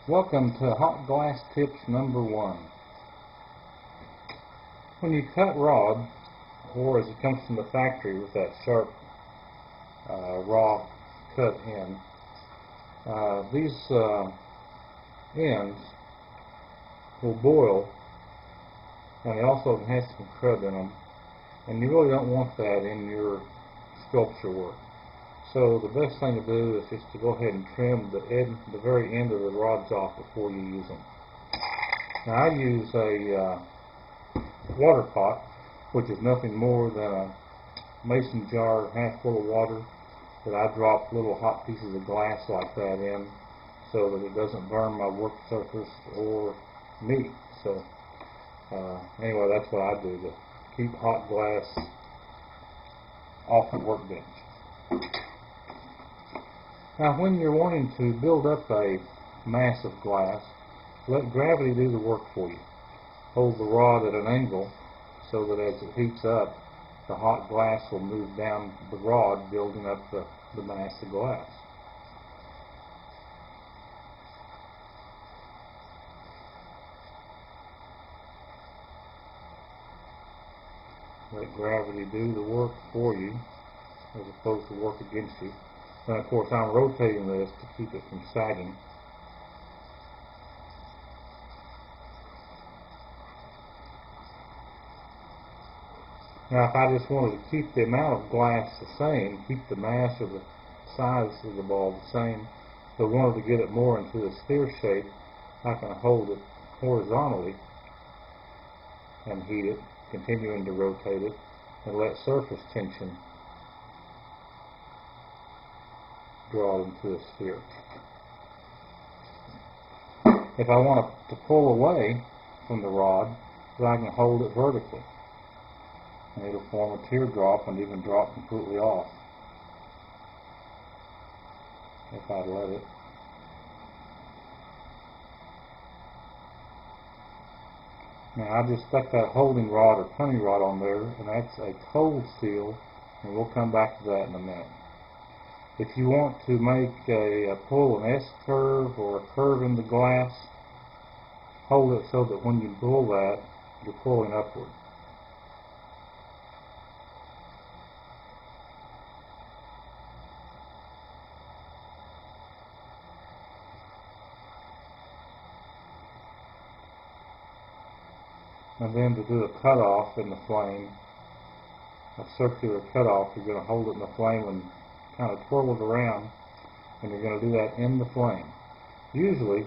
Welcome to Hot Glass Tips number 1. When you cut rod, or as it comes from the factory with that sharp raw cut end, these ends will boil, and they also have some crud in them, and you really don't want that in your sculpture work. So the best thing to do is just to go ahead and trim the very end of the rods off before you use them. Now I use a water pot, which is nothing more than a mason jar half full of water that I drop little hot pieces of glass like that in so that it doesn't burn my work surface or me. So anyway, that's what I do to keep hot glass off the workbench. Now when you're wanting to build up a mass of glass, let gravity do the work for you. Hold the rod at an angle so that as it heats up, the hot glass will move down the rod, building up the mass of glass. Let gravity do the work for you as opposed to work against you. And of course I'm rotating this to keep it from sagging. Now if I just wanted to keep the amount of glass the same, keep the mass or the size of the ball the same, but wanted to get it more into a sphere shape, I can hold it horizontally and heat it, continuing to rotate it, and let surface tension draw it into a sphere. If I want to pull away from the rod, then I can hold it vertically, and it'll form a teardrop and even drop completely off if I let it. Now I just stuck that holding rod or punny rod on there, and that's a cold seal, and we'll come back to that in a minute. If you want to make pull an S-curve or a curve in the glass, hold it so that when you pull that, you're pulling upward. And then to do a cutoff in the flame, a circular cutoff, you're going to hold it in the flame and kind of twirl it around, and you're going to do that in the flame. Usually,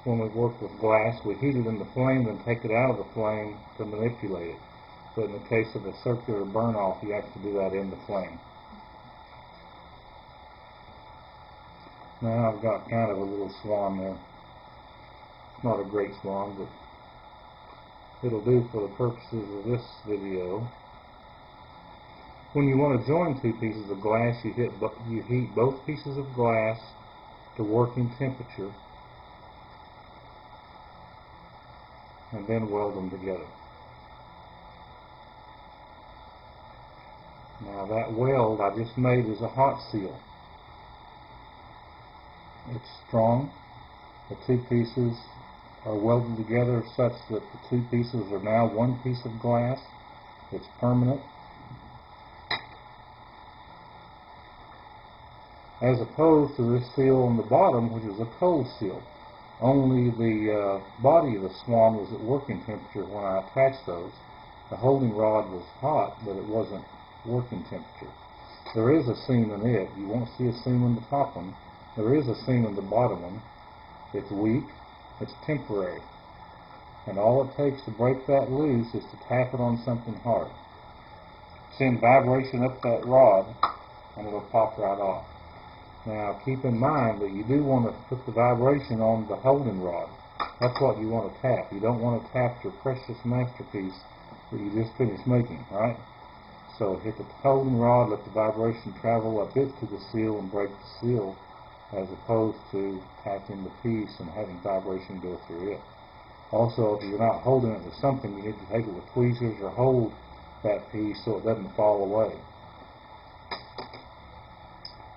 when we work with glass, we heat it in the flame, then take it out of the flame to manipulate it. But in the case of a circular burn-off, you have to do that in the flame. Now I've got kind of a little swan there. It's not a great swan, but it'll do for the purposes of this video. When you want to join two pieces of glass, you heat both pieces of glass to working temperature and then weld them together. Now that weld I just made is a hot seal. It's strong. The two pieces are welded together such that the two pieces are now one piece of glass. It's permanent. As opposed to this seal on the bottom, which is a cold seal. Only the body of the swan was at working temperature when I attached those. The holding rod was hot, but it wasn't working temperature. There is a seam in it. You won't see a seam in the top one. There is a seam in the bottom one. It's weak. It's temporary. And all it takes to break that loose is to tap it on something hard. Send vibration up that rod, and it'll pop right off. Now keep in mind that you do want to put the vibration on the holding rod. That's what you want to tap. You don't want to tap your precious masterpiece that you just finished making, right? So hit the holding rod, let the vibration travel up it to the seal and break the seal, as opposed to tapping the piece and having vibration go through it. Also, if you're not holding it with something, you need to take it with tweezers or hold that piece so it doesn't fall away.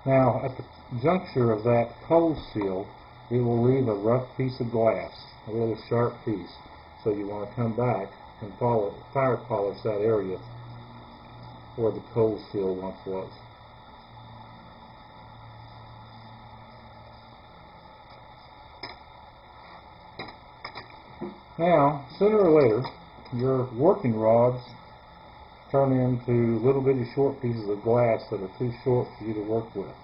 Now, at the juncture of that cold seal, it will leave a rough piece of glass, a little sharp piece. So you want to come back and fire polish that area where the cold seal once was. Now, sooner or later, your working rods turn into little bitty short pieces of glass that are too short for you to work with.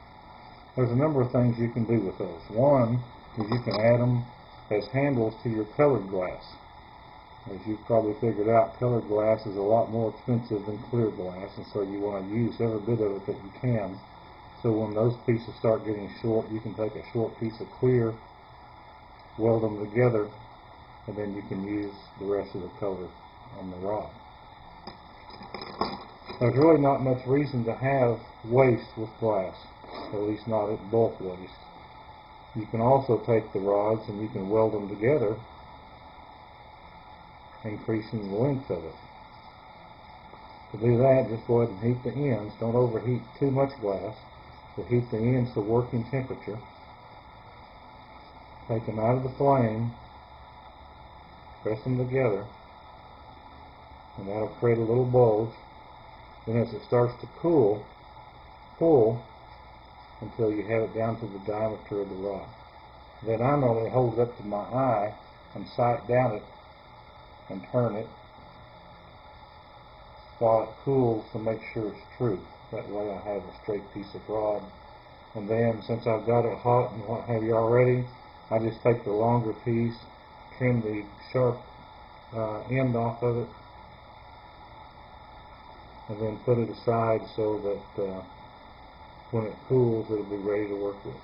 There's a number of things you can do with those. One is you can add them as handles to your colored glass. As you've probably figured out, colored glass is a lot more expensive than clear glass, and so you want to use every bit of it that you can. So when those pieces start getting short, you can take a short piece of clear, weld them together, and then you can use the rest of the color on the rod. There's really not much reason to have waste with glass, at least not at bulk waste. You can also take the rods and you can weld them together, increasing the length of it. To do that, just go ahead and heat the ends. Don't overheat too much glass, but heat the ends to working temperature. Take them out of the flame, press them together, and that'll create a little bulge. Then as it starts to cool, pull until you have it down to the diameter of the rod. Then I normally hold it up to my eye and sight down it and turn it while it cools to make sure it's true. That way I have a straight piece of rod. And then since I've got it hot and what have you already, I just take the longer piece, trim the sharp end off of it, and then put it aside so that when it cools it'll be ready to work with.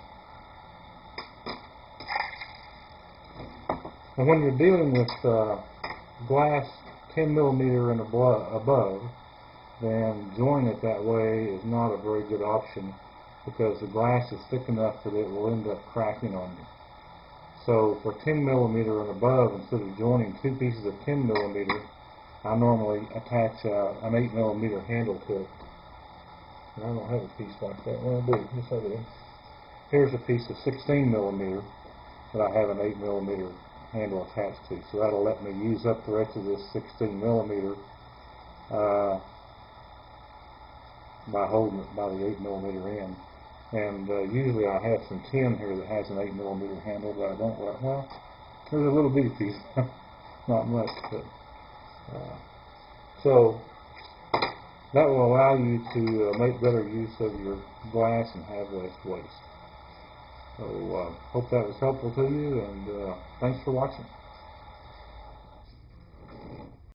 And when you're dealing with glass 10 millimeter and above, then joining it that way is not a very good option, because the glass is thick enough that it will end up cracking on you. So for 10 millimeter and above, instead of joining two pieces of 10 millimeter, I normally attach an 8 millimeter handle to it. And I don't have a piece like that. Well, I do. Yes, I do. Here's a piece of 16 millimeter that I have an 8 millimeter handle attached to. So that'll let me use up the rest of this 16 millimeter by holding it by the 8 millimeter end. And usually I have some tin here that has an 8 millimeter handle, but I don't like. Well, there's a little bitty piece, not much, but so that will allow you to make better use of your glass and have less waste. So hope that was helpful to you, and thanks for watching.